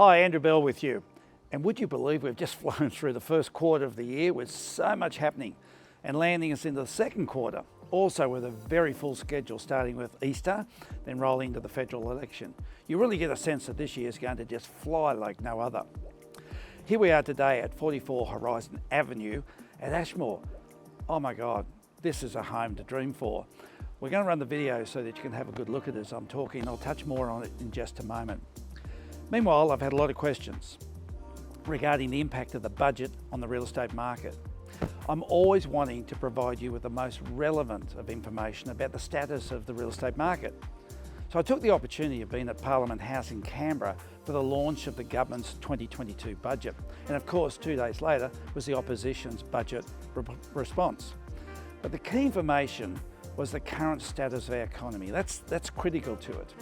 Hi, Andrew Bell with you. And would you believe we've just flown through the first quarter of the year with so much happening and landing us into the second quarter, also with a very full schedule starting with Easter, then rolling to the federal election. You really get a sense that this year is going to just fly like no other. Here we are today at 44 Horizon Avenue at Ashmore. Oh my God, this is a home to dream for. We're going to run the video so that you can have a good look at it as I'm talking. I'll touch more on it in just a moment. Meanwhile, I've had a lot of questions regarding the impact of the budget on the real estate market. I'm always wanting to provide you with the most relevant of information about the status of the real estate market. So I took the opportunity of being at Parliament House in Canberra for the launch of the government's 2022 budget. And of course, 2 days later was the opposition's budget response. But the key information was the current status of our economy. That's critical to it.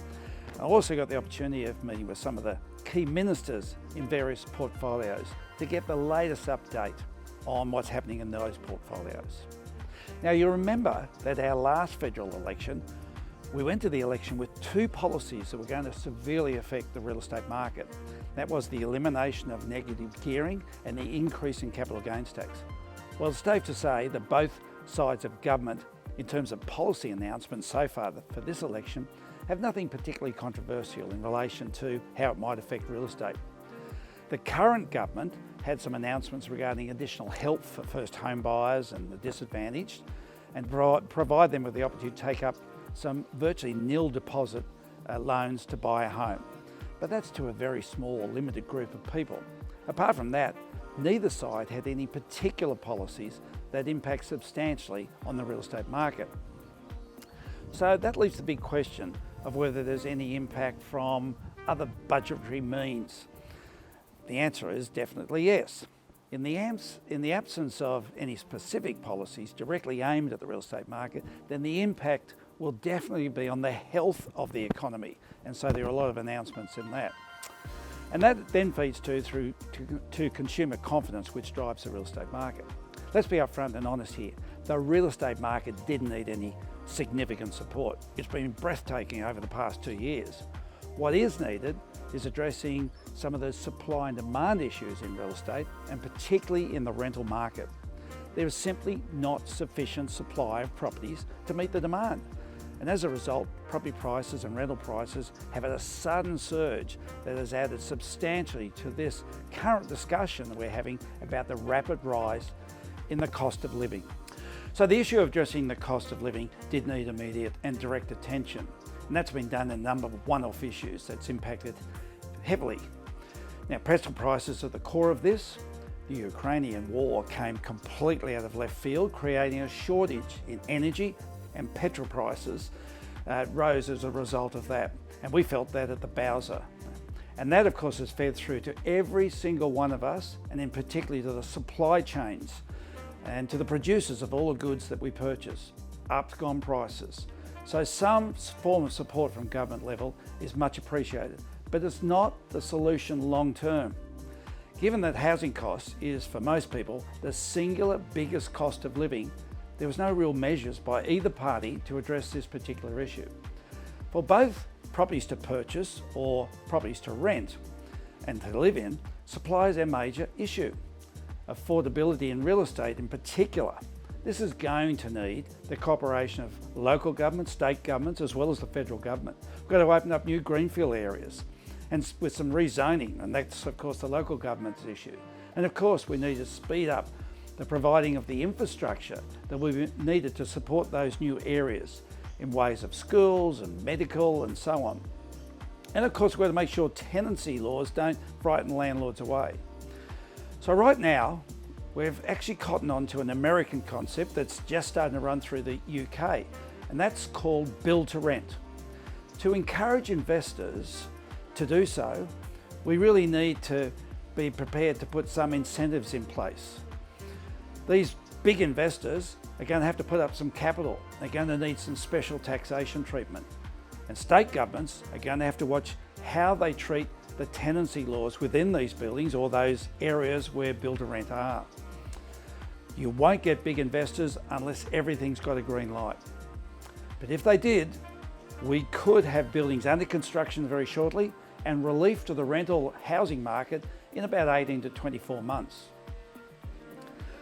I also got the opportunity of meeting with some of the key ministers in various portfolios to get the latest update on what's happening in those portfolios. Now, you remember that our last federal election, we went to the election with two policies that were going to severely affect the real estate market. That was the elimination of negative gearing and the increase in capital gains tax. Well, it's safe to say that both sides of government, in terms of policy announcements so far for this election, have nothing particularly controversial in relation to how it might affect real estate. The current government had some announcements regarding additional help for first home buyers and the disadvantaged, and provide them with the opportunity to take up some virtually nil deposit loans to buy a home. But that's to a very small, limited group of people. Apart from that, neither side had any particular policies that impact substantially on the real estate market. So that leaves the big question of whether there's any impact from other budgetary means. The answer is definitely yes. In the absence of any specific policies directly aimed at the real estate market, then the impact will definitely be on the health of the economy. And so there are a lot of announcements in that. And that then feeds through to consumer confidence, which drives the real estate market. Let's be upfront and honest here. The real estate market didn't need any significant support. It's been breathtaking over the past 2 years. What is needed is addressing some of the supply and demand issues in real estate, and particularly in the rental market. There is simply not sufficient supply of properties to meet the demand. And as a result, property prices and rental prices have had a sudden surge that has added substantially to this current discussion that we're having about the rapid rise in the cost of living. So the issue of addressing the cost of living did need immediate and direct attention. And that's been done in a number of one-off issues that's impacted heavily. Now, petrol prices are the core of this. The Ukrainian war came completely out of left field, creating a shortage in energy, and petrol prices rose as a result of that. And we felt that at the Bowser. And that, of course, has fed through to every single one of us, and in particularly to the supply chains and to the producers of all the goods that we purchase, up-gone prices. So some form of support from government level is much appreciated, but it's not the solution long term. Given that housing costs is, for most people, the singular biggest cost of living, there was no real measures by either party to address this particular issue. For both properties to purchase or properties to rent and to live in, supply is a major issue. Affordability in real estate in particular. This is going to need the cooperation of local governments, state governments, as well as the federal government. We've got to open up new greenfield areas and with some rezoning, and that's of course the local government's issue. And of course we need to speed up the providing of the infrastructure that we've needed to support those new areas in ways of schools and medical and so on. And of course we've got to make sure tenancy laws don't frighten landlords away. So right now, we've actually cottoned on to an American concept that's just starting to run through the UK, and that's called build to rent. To encourage investors to do so, we really need to be prepared to put some incentives in place. These big investors are going to have to put up some capital. They're going to need some special taxation treatment. And state governments are going to have to watch how they treat the tenancy laws within these buildings or those areas where build to rent are. You won't get big investors unless everything's got a green light. But if they did, we could have buildings under construction very shortly and relief to the rental housing market in about 18 to 24 months.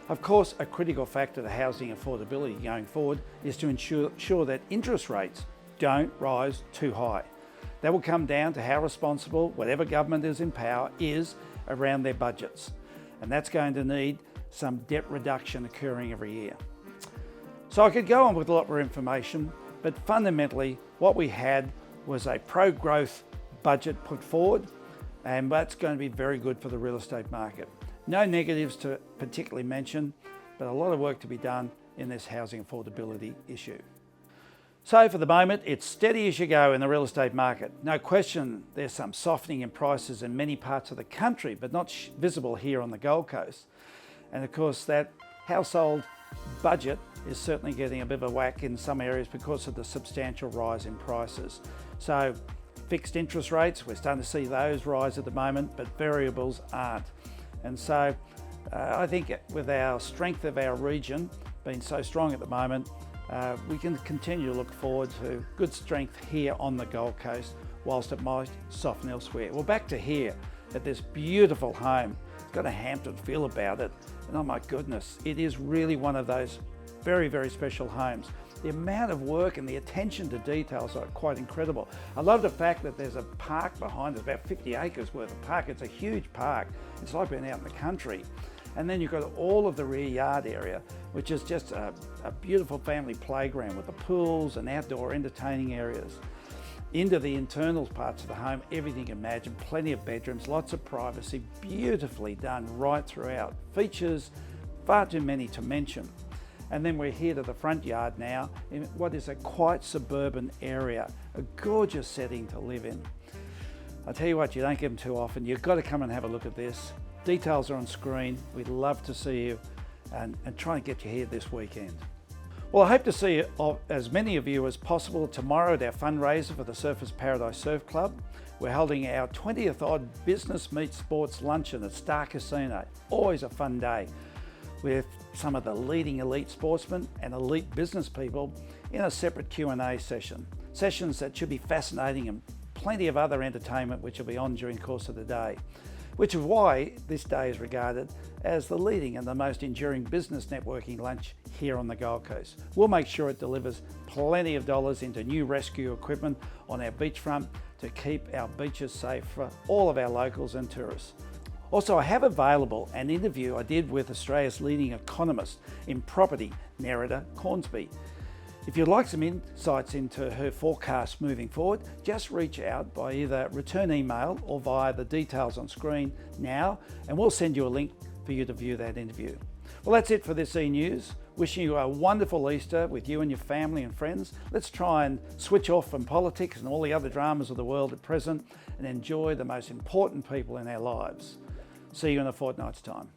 Of course, a critical factor to housing affordability going forward is to ensure that interest rates don't rise too high. That will come down to how responsible whatever government is in power is around their budgets. And that's going to need some debt reduction occurring every year. So I could go on with a lot more information, but fundamentally what we had was a pro-growth budget put forward, and that's going to be very good for the real estate market. No negatives to particularly mention, but a lot of work to be done in this housing affordability issue. So for the moment, it's steady as you go in the real estate market. No question there's some softening in prices in many parts of the country, but not visible here on the Gold Coast. And of course that household budget is certainly getting a bit of a whack in some areas because of the substantial rise in prices. So fixed interest rates, we're starting to see those rise at the moment, but variables aren't. And so I think with our strength of our region being so strong at the moment, we can continue to look forward to good strength here on the Gold Coast, whilst it might soften elsewhere. Well, back to here at this beautiful home. It's got a Hampton feel about it, and oh my goodness, it is really one of those very, very special homes. The amount of work and the attention to details are quite incredible. I love the fact that there's a park behind it, about 50 acres worth of park. It's a huge park. It's like being out in the country. And then you've got all of the rear yard area, which is just a beautiful family playground with the pools and outdoor entertaining areas. Into the internal parts of the home, everything you imagine, plenty of bedrooms, lots of privacy, beautifully done right throughout. Features far too many to mention. And then we're here to the front yard now in what is a quite suburban area, a gorgeous setting to live in. I tell you what, you don't get them too often. You've got to come and have a look at this. Details are on screen. We'd love to see you and try and get you here this weekend. Well, I hope to see as many of you as possible tomorrow at our fundraiser for the Surfers Paradise Surf Club. We're holding our 20th odd Business Meets Sports Luncheon at Star Casino. Always a fun day with some of the leading elite sportsmen and elite business people in a separate Q&A session. Sessions that should be fascinating, and plenty of other entertainment which will be on during the course of the day. Which is why this day is regarded as the leading and the most enduring business networking lunch here on the Gold Coast. We'll make sure it delivers plenty of dollars into new rescue equipment on our beachfront to keep our beaches safe for all of our locals and tourists. Also, I have available an interview I did with Australia's leading economist in property, Nerida Cornsby. If you'd like some insights into her forecast moving forward, just reach out by either return email or via the details on screen now, and we'll send you a link for you to view that interview. Well, that's it for this e-News. Wishing you a wonderful Easter with you and your family and friends. Let's try and switch off from politics and all the other dramas of the world at present and enjoy the most important people in our lives. See you in a fortnight's time.